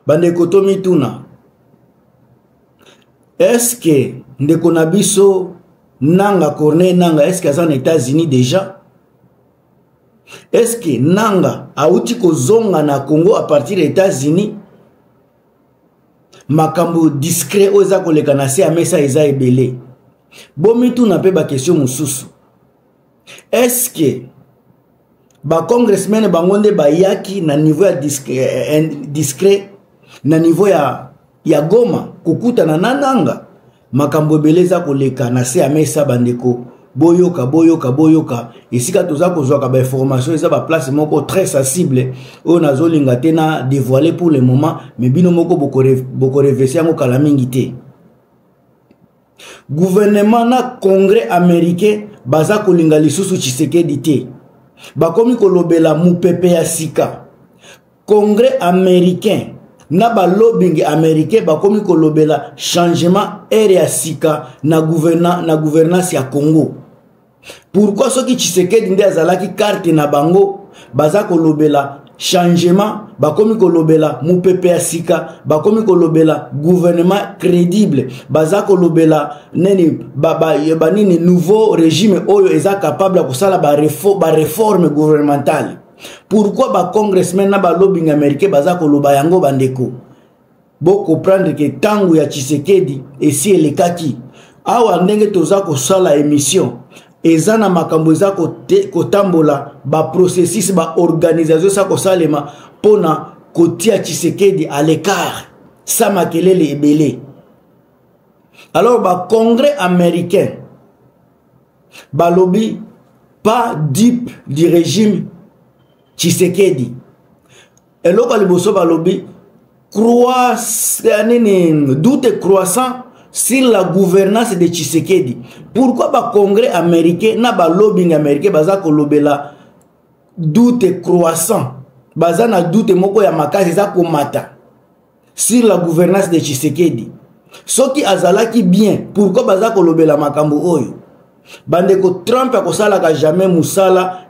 bandeko tomi tuna est-ce que ndeko na biso Nanga Corneille Nanga est-ce qu'à aux États-Unis déjà? Est-ce que Nanga auti kozonga na Congo à partir des États-Unis? Makambo discret oza koleka na se amesa eza ebele. Bomi tu na pe ba question mususu. Est-ce que ba congressmen bangonde ba yaki na niveau ya discret na niveau ya Goma kukuta na Nanga makambo beleza koleka na se amesa bandeko boyoka esika toza kozwaka ba information eza ba place moko très sensible o nazolinga te na dévoiler pour le moment mais bino moko boko revesi yango kala mingi te. Gouvernement na congrès américain baza kolinga lisusu Tshisekedi te bakomi kolobela mupepe ya sika. Congrès américain na ba lobbying américain bakomi kolobela changement ere sika na gouvernance ya Congo. Pourquoi ceux qui Tshisekedi nde azalaki carte na bango baza kolobela changement bakomi kolobela mupepe ya sika bakomi kolobela gouvernement crédible baza kolobela neni nini nouveau régime oyo eza capable de kusala ba réforme gouvernementale. Pourquoi ba congressmen na ba lobbying américain baza koloba yango bandeko? Bo comprendre que tangu ya Tshisekedi esi elekaki awa ndenge toza kosala émission ezana makambo eza kotambola ba processus ba organisation sa kosalema pona kotia Tshisekedi à l'écart sa makelele ebele. Alors ba congrès américain ba lobby pas dupe du régime Tshisekedi. Et là, doute croissant sur la gouvernance de Tshisekedi. Pourquoi le Congrès américain na ba lobbying américain baza kolobela doute croissant baza na doute moko ya makasi za komata sur la gouvernance de Tshisekedi? Soki azalaki bien, pourquoi baza kolobela makambo oyo? Bandeko Trump akosalaka jamais musala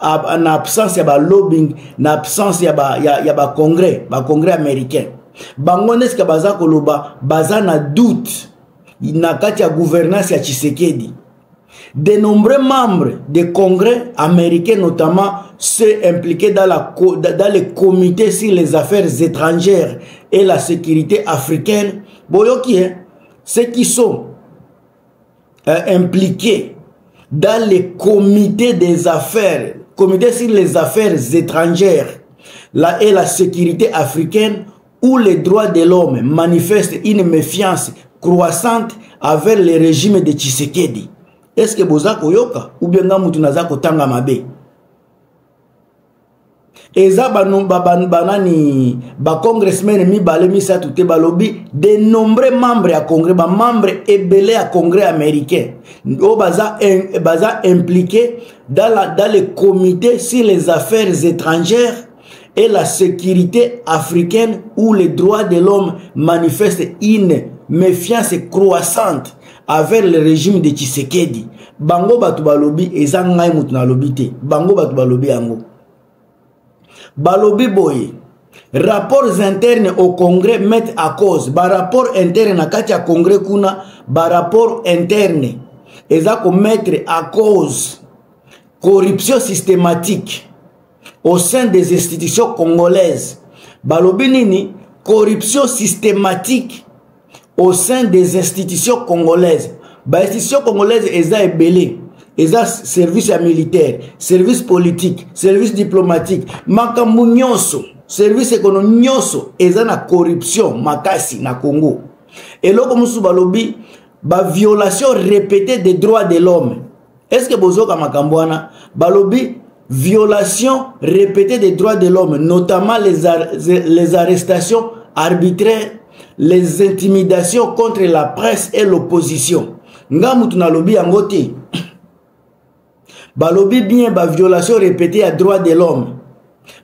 en absence ya ba lobbying, na absence ya ba congrès américain. Bango neska baza koloba baza na doute na kati ya gouvernance ya Tshisekedi. De nombreux membres des congrès américains notamment ceux impliqués dans le comité sur les affaires étrangères et la sécurité africaine, boyoki ceux qui sont impliqués dans le comité des affaires, comité sur les affaires étrangères et la sécurité africaine, où les droits de l'homme manifestent une méfiance croissante avec le régime de Tshisekedi. Est-ce que boza koyoka ou bien ngamutu naza kotanga mabe? Eza banani ba congressmen mi bale mi sa tuté balobi de nombreux membres à congrès, ba membres ebele à congrès américain. O baza impliqué dans le comité sur les affaires étrangères et la sécurité africaine, où les droits de l'homme manifestent une méfiance croissante avec le régime de Tshisekedi. Bango batu balobi eza ngai mutu na lobi te. Bango batu balobi yango. Balobi boye. Rapports internes au Congrès mettent à cause. Ba rapport interne na kati ya Congrès kuna, ba rapport interne eza ko mettre à cause corruption systématique au sein des institutions congolaises. Balobi nini? Corruption systématique au sein des institutions congolaises. Ba institutions congolaises eza ebele. Eza service militaire, service politique, service diplomatique, makambu nyonso, service économique nyonso eza na corruption makasi na Congo. Et loko musu balobi ba violation répétée des droits de l'homme. Est-ce que bozoka makambwana balobi violation répétée des droits de l'homme, notamment les arrestations arbitraires, les intimidations contre la presse et l'opposition. Ngamutu na lobi yangote. Balobi bien ba violation répétée à droits de l'homme.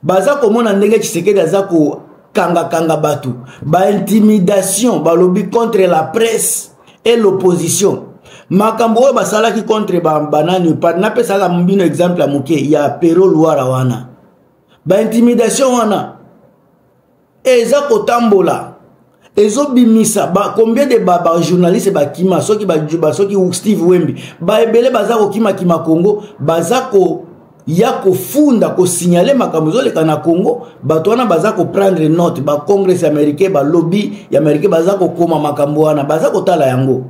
Baza komona ndenge Tshisekedi azako kanga batu. Ba intimidation balobi contre la presse et l'opposition. Makambo oyo basalaki contre banani na pesaka mbino exemple ya muke ya Pero Luara wana. Ba intimidation wana eza kotambola ezo bimisa combien de journalistes bakima soki Steve Wemby ebele baza kokima kima Congo baza ko ya kofunda ko signaler makambo ezoleka na Congo bato wana baza ko prendre note ba congrès américain ba lobby ya américain baza ko koma makambo wana baza kotala yango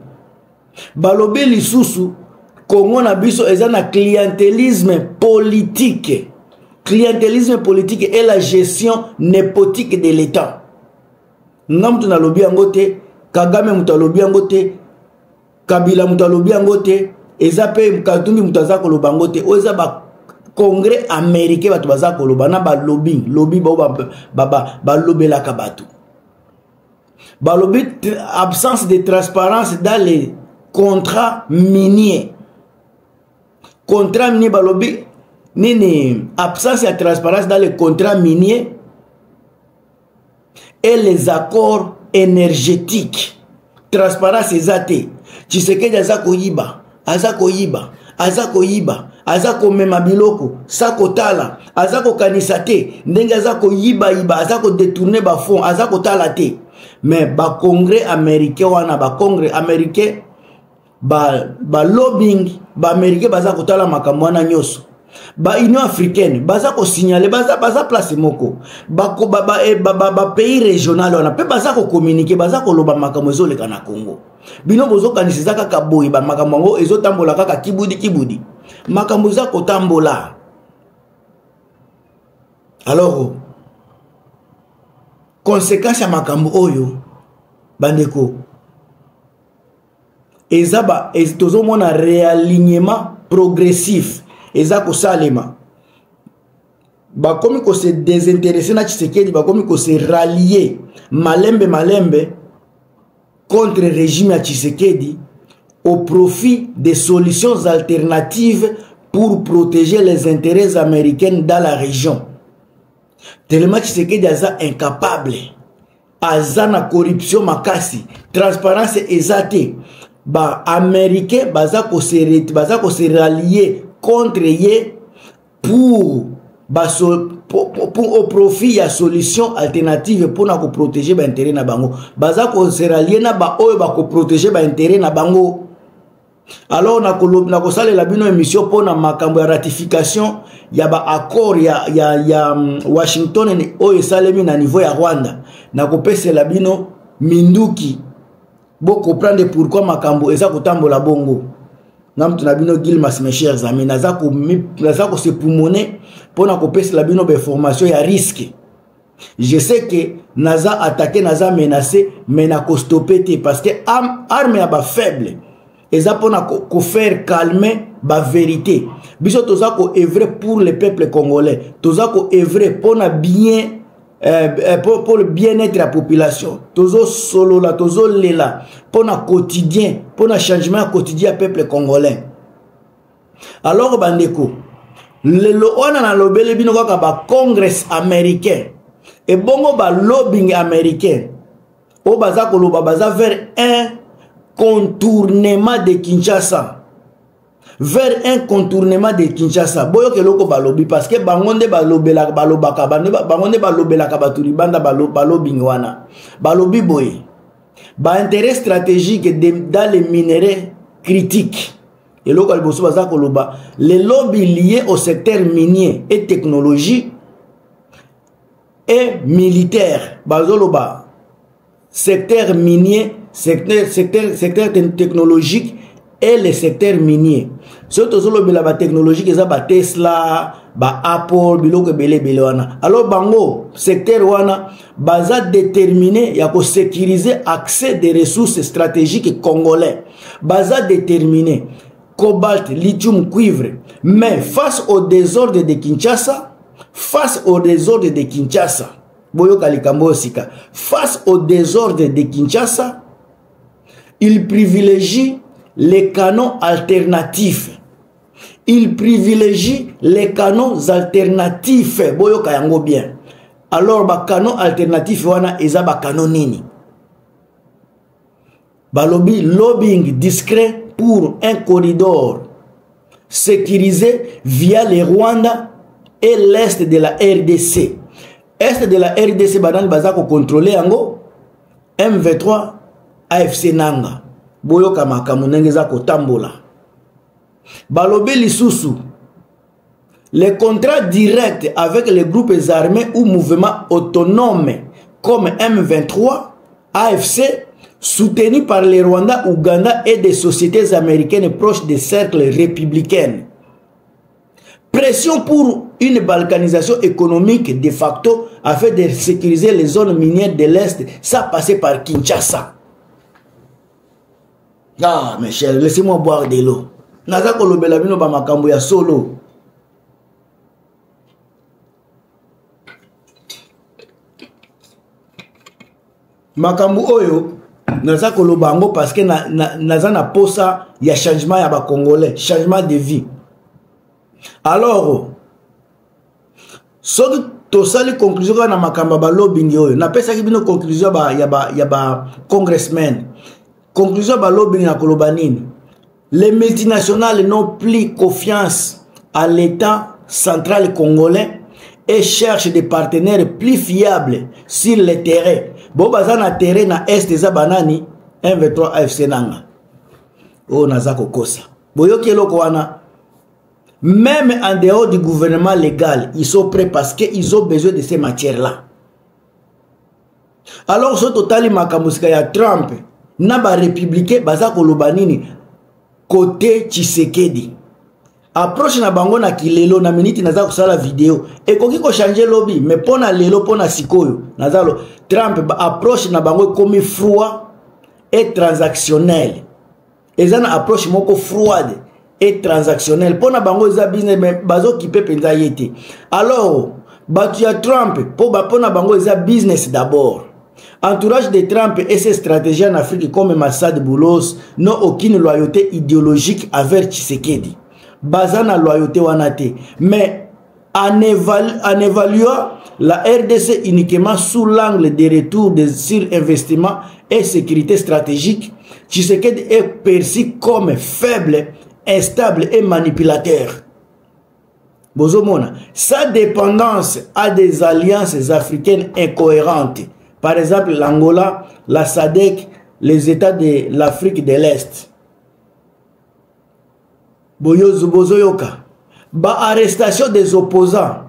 balobi lisusu Congo na biso eza na clientélisme politique et la gestion népotique de l'État. Ngamutu na lobby yango te, Kagame mutu lobby yango te, Kabila mutu lobby yango te, eza pe Katumbi mutu aza koloba yango te, o eza ba congrès américain bato baza koloba na ba lobby ba lobelaka bato. Ba lobby absence de transparence dans les contrats miniers. Contrat minier ba lobby nini absence de transparence dans les contrats miniers et les accords énergétiques. Transparence ezate. Tshisekedi azako yiba, azako mema biloko, sako tala, azako kanisate, ndenge azako yiba, azako détourner ba fonds, azako tala te. Mais ba congrès américain wana ba congrès américain ba lobbying ba américain bazako tala makambo wana nyoso. Ba Union africaine baza ko signaler baza place moko ba pays régional wana pe baza ko communiquer baza ko loba makambo ezoleka na Congo bino bozo kanisa kaka boyi ba makambo ngo ezotambola kaka kibudi makambo za ko tambola. Alors conséquence ya makambo oyo bandeko ezaba tozo mona réalignement progressif ezako salema bakomi ko se désintéresser na Tshisekedi bakomi ko se rallier malembe contre le régime ya Tshisekedi au profit des solutions alternatives pour protéger les intérêts américains dans la région. Tellement Tshisekedi aza incapable, aza na corruption makasi, transparence ezate, ba américain baza ko se rallier contre ye pour au profit ya solution alternative pour na ko protéger ba intérêt na bango baza ko se rallier na ba oyo ba ko protéger ba intérêt na bango. Alors na ko salela bino émission pour na makambo ya ratification ya ba accord ya Washington oyo salemi na niveau ya Rwanda na ko pesela bino minduki bo comprendre pourquoi makambo eza kotambola bongo. Nam tunabino Gilmas, mes chers amis, nazako se poumoner pour na kopesa la bino be formation ya risque. Je sais que naza attaqué, naza menacé, mais na ko stopper parce que arme ya ba faible. Eza pour na ko faire calmer ba vérité. Biso toza ko œuvrer pour le peuple congolais. Toza ko œuvrer pour na bien pour le bien-être de la population. Tozo solo la, tozo lela, pour le quotidien, pour le changement quotidien du peuple congolais. Alors, bandeko, on a lobby bino kaka ba congrès américain et bongo ba lobbying américain. O baza ko loba baza vers un contournement de Kinshasa. Vers un contournement de Kinshasa. Boyo ke loko balobi parce que bangonde balobela balobaka bangonde balobela kabaturi banda balobing wana. Balobi boye. Ba intérêt stratégique dans les minéraux critiques. Et loko alboso baza koloba les lobbies liés au secteur minier et technologie et militaire. Bazoloba secteur minier, secteur technologique et le secteur minier. Surtout la technologie qui est ba Tesla, ba Apple, biloko bele wana. Alors bango secteur wana baza déterminé ya ko sécuriser accès des ressources stratégiques congolais. Baza déterminé cobalt, lithium, cuivre. Mais face au désordre de Kinshasa, boyo kalikambo sika. Face au désordre de Kinshasa, il privilégie les canons alternatifs. Boyo kayango bien. Alors ba canon alternatif wana eza ba canon nini? Balobi lobbying discret pour un corridor sécurisé via le Rwanda et l'est de la RDC. est de la RDC banani baza ko contrôler yango M23 AFC nanga boyoka makambo ndenge za kotambola balobi lisusu les contrats directs avec les groupes armés ou mouvements autonomes comme M23 AFC soutenus par les Rwandais, Ouganda et des sociétés américaines proches des cercles républicains. Pression pour une balkanisation économique de facto afin de sécuriser les zones minières de l'Est, ça passait par Kinshasa. Ah, mes chers, laissez-moi boire de l'eau. Naza kolobela bino ba makambo ya solo. Makambo oyo naza koloba ngo parce que naza na posa ya changement ya ba Congolais, changement de vie. Alors, soki tosali conclusion na makamba ba lobbying oyo, na pesa ki bino conclusion ya ba congressmen. Conclusion ba lobbying na koloba nini? Les multinationales n'ont plus confiance à l'État central congolais et cherchent des partenaires plus fiables sur le terrain. Bon baza na terrain na est za banani M23 AFC nanga. Oh nazako kosa. Boyoki eloko wana. Même en dehors du gouvernement légal, ils sont prêts parce qu'ils ont besoin de ces matières-là. Alors, ce total makamusika ya Trump, na ba républicain baza koloba nini côté Tshisekedi. Approche na bango na kilelo na minute naza kusala vidéo. Et koki ko changer lobby, mais pona lelo pona sikoyo. Nazalo Trump approche na bango comme froid et transactionnel. Ezana approche moko froide et transactionnel. Pona bango eza business mais bazo kipe penza yete. Alors, batu ya Trump pona bango eza business d'abord. Entourage de Trump et ses stratégies en Afrique comme Massad Boulos n'ont aucune loyauté idéologique envers Tshisekedi. Bazana loyauté wanate. Mais en évaluant la RDC uniquement sous l'angle des retours des surinvestissements et sécurité stratégique, Tshisekedi est perçu comme faible, instable et manipulateur. Bozomona, sa dépendance à des alliances africaines incohérentes. Par exemple, l'Angola, la SADC, les États de l'Afrique de l'Est. Bozoyoka. Arrestation des opposants,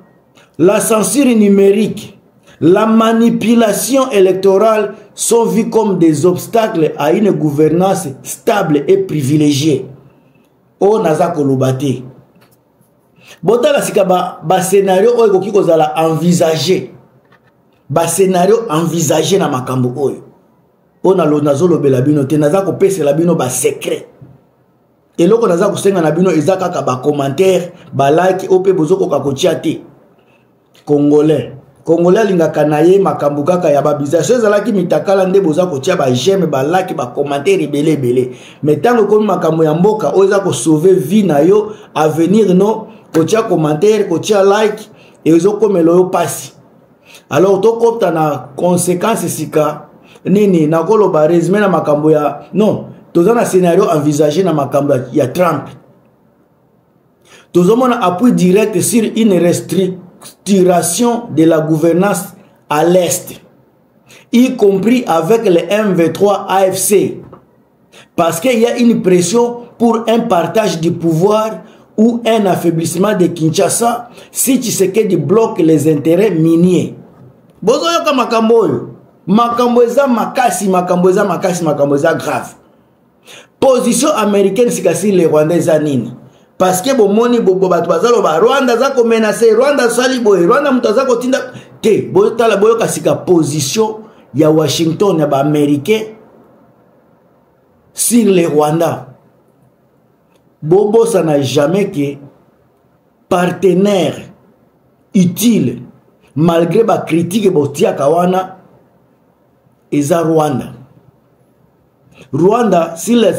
la censure numérique, la manipulation électorale sont vus comme des obstacles à une gouvernance stable et privilégiée. O naza kolobate. Botala sika ba scénario oyo koki kozala envisager. Ba scénario envisagé na makambo oyo. Ona lo nazolo bela bino te naza ko pese la bino ba secret. Et loko naza ko senga na bino eza kaka ba commentaire, ba like ope bozoko ka kotia te. Congolais linga kanaye makambo kaka ya ba bizarre. Ezala ki mitakala nde boza ko tia ba j'aime, ba like, ba commentaire belé. Mais tango ko makambo ya mboka oza ko sauver vie na yo, avenir no, ko tia commentaire, ko tia like et ozo komelo yo pasi. Alors to kopta na conséquence sika nini na kolo ba résumé na makambo ya non toza na scénario envisagé na makambo ya Trump. Tozomona appui direct sur une restructuration de la gouvernance à l'est, y compris avec le M23 AFC, parce qu'il y a une pression pour un partage du pouvoir ou un affaiblissement de Kinshasa si Tshisekedi bloque les intérêts miniers. Bozoyoka makambo oyo, makambo eza makasi, makambo eza grave. Position américaine sikasi les Rwandais za nini? Parce que bomoni bobo batu bazalo ba Rwanda za ko menacer, Rwanda sali boy, Rwanda mutaza ko tinda te, boyotala boyoka sika position ya Washington ya ba américain sur les Rwandais. Bobo ça n'a jamais que partenaire utile malgré ba critique botia kawana eza Rwanda. Rwanda si la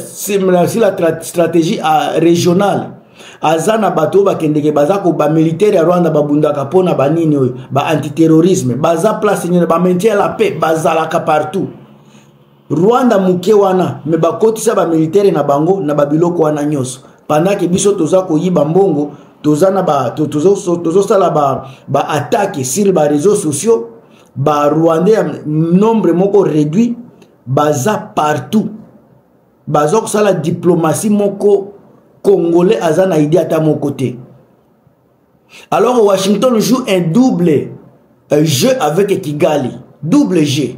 stratégie régionale azana bato bakendeke bazako ba militaire ya Rwanda babundaka pona banini oyo ba antiterrorisme baza place ni ba maintien la paix bazalaka partout. Rwanda muke wana me bakotisa ba militaire na bango na babiloko wana nyoso pendant que biso toza ko yiba mbongo tozana ba attaque sur les réseaux sociaux, ba Rwandais nombre moko réduit, baza partout. Baza ko sala diplomatie moko congolais azana idée à mon côté. Alors Washington joue un double jeu avec Kigali, double jeu.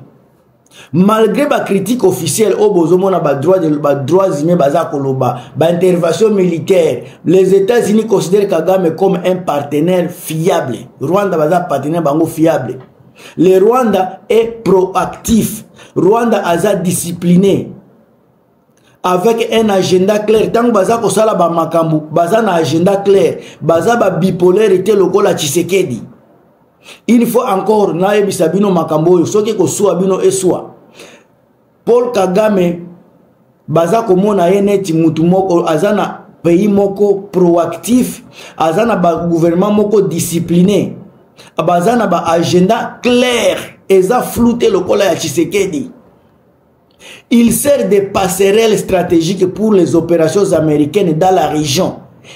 Malgré la critique officielle au bozomona ba droits humains baza koloba, ba intervention militaire, les États-Unis considèrent Kagame comme un partenaire fiable. Rwanda baza partenaire bango fiable. Le Rwanda est proactif. Rwanda aza discipliné. Avec un agenda clair. Tant que baza kosala ba makambu, baza na agenda clair, baza ba bipolarité lokola Tshisekedi. Une fois encore, na yebisa bino makambo yo, soki ko suwa bino eswa. Paul Kagame baza komona ye neti mutu moko azana pays moko proactif, azana ba gouvernement moko discipliné, bazana ba agenda clair, eza flouté lokola ya Tshisekedi. Il sert de passerelle stratégique pour les opérations américaines dans la région.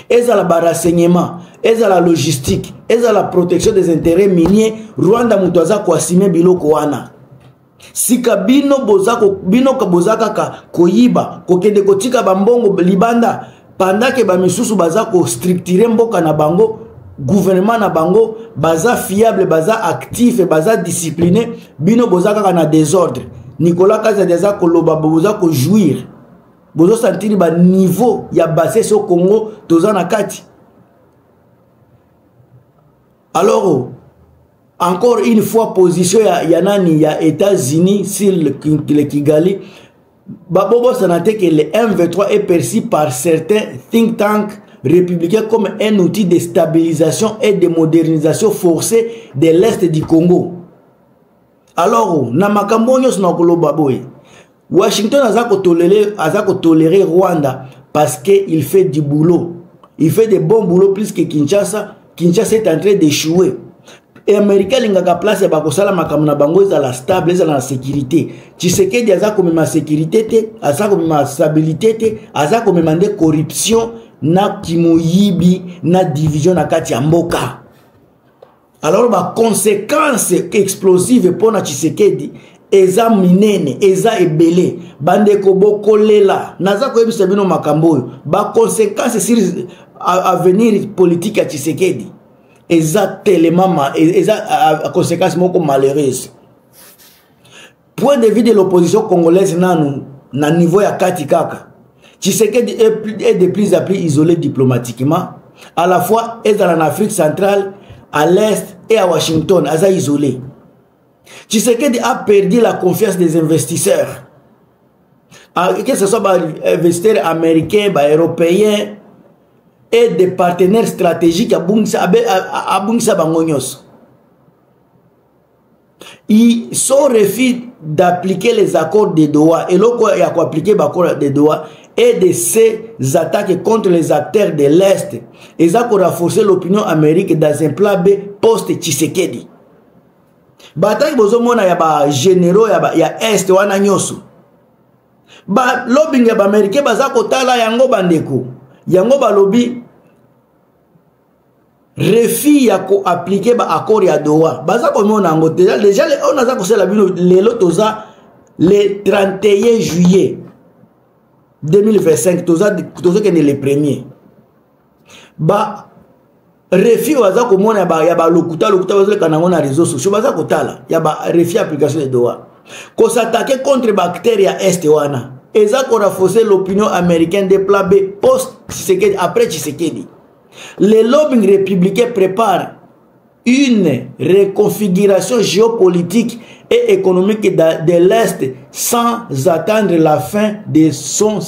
Eza la renseignement, eza la logistique, eza la protection des intérêts miniers. Rwanda mutuaza kwa sime biloko wana. Sika bino bozaka ka koyiba, kokende kotika bambongo libanda, pendant ba misusu baza ko structurer mboka na bango, gouvernement na bango, baza fiable, baza actif, baza discipliné, bino bozaka na désordre. Nicolas Kazadeza koloba boza ko jouir. Bozo sentir ba niveau ya basé so Congo tozana kati. Alors encore une fois position ya nani ya États-Unis sur le Kigali. Babobo sanate que le M23 est perçu par certains think tanks républicains comme un outil de stabilisation et de modernisation forcée de l'Est du Congo. Alors, na makambo nyos na koloba boy. Washington a toléré Rwanda parce qu'il fait du boulot. Il fait de bons boulots plus que Kinshasa. Kinshasa est en train d'échouer. Et Américain l'ingaka place ya bakosala makambo na bango ezala stable, ezala na sécurité. Tshisekedi aza komema sécurité te, aza komema stabilité te, aza komema nde corruption na kimoyibi na division na kati ya mboka. Alors ba conséquences explosives pour na Tshisekedi eza minene, eza ebele, bandeko bokolela, naza koyebisa bino makambo, ba conséquences sur avenir politique ya Tshisekedi eza tellement eza conséquences moko malheureuses. Point de vue de l'opposition congolaise na niveau ya kati kaka, Tshisekedi est de plus en plus isolé diplomatiquement, à la fois est dans l'Afrique centrale, à l'est et à Washington, aza isolé. Tshisekedi a perdu la confiance des investisseurs. Que ce soit des investisseurs américains, des européens et des partenaires stratégiques à Bungsa Bangonyos. Ils sont refus d'appliquer les accords de Doha. Et l'autre a appliqué les accords de Doha et de ces attaques contre les acteurs de l'Est. Ils ont renforcé l'opinion américaine dans un plan B post-Tshisekedi. Bataille bozomona ya ba généraux ya Est wana nyoso. Ba lobbying ya ba Américain baza kotala yango bandeko. Yango ba lobby refus ya ko appliquer ba accord ya Doha. Baza komona yango déjà on a ko sala bino lelo toza le 31 juillet 2025 toza que le premier. Ba refus waza komona ya ba lokuta bazole kanango na réseaux sociaux baza kotala ya ba refus application de Doha ko s'attaquer contre bactéries ya Est wana eza ko renforcer l'opinion américaine de plan B post Tshisekedi après Tshisekedi. Les lobbying républicains préparent une reconfiguration géopolitique et économique de l'Est sans attendre la fin de son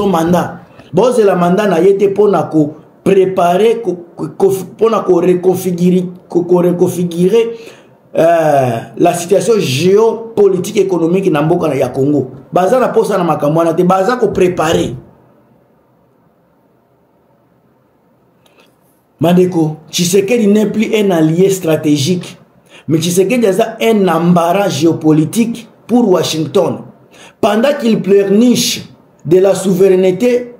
mandat. Bon, c'est la mandat na yete pona ko préparer pour reconfigurer la situation géopolitique économique na mboka ya Congo. Baza na posa na makambo na te baza ko préparer. Mandeko, Tshisekedi n'est plus un allié stratégique, mais Tshisekedi a un embarras géopolitique pour Washington. Pendant qu'il pleurniche de la souveraineté,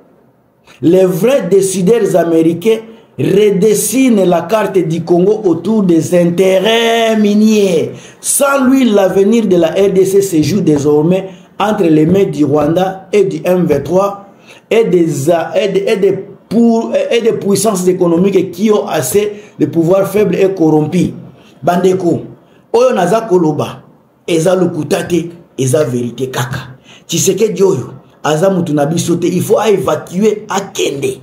Les vrais décideurs américains redessinent la carte du Congo autour des intérêts miniers. Sans lui, l'avenir de la RDC se joue désormais entre les mains du Rwanda et du M23 et des puissances économiques qui ont assez de pouvoir faible et corrompu. Bandeko, oyo naza koloba, eza lukutate, eza vérité kaka. Tshisekedi oyo, aza mutu na biso te, il faut évacuer akende.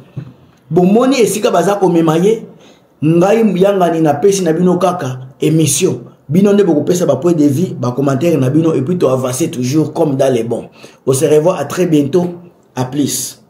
Bomoni esika baza komemaye, ngai yangani na pesi na bino kaka, émission. Bino ne beaucoup pesa ba point de vie, ba commentaire na bino et puis to avancer toujours comme dans les bons. On se revoit à très bientôt, à plus.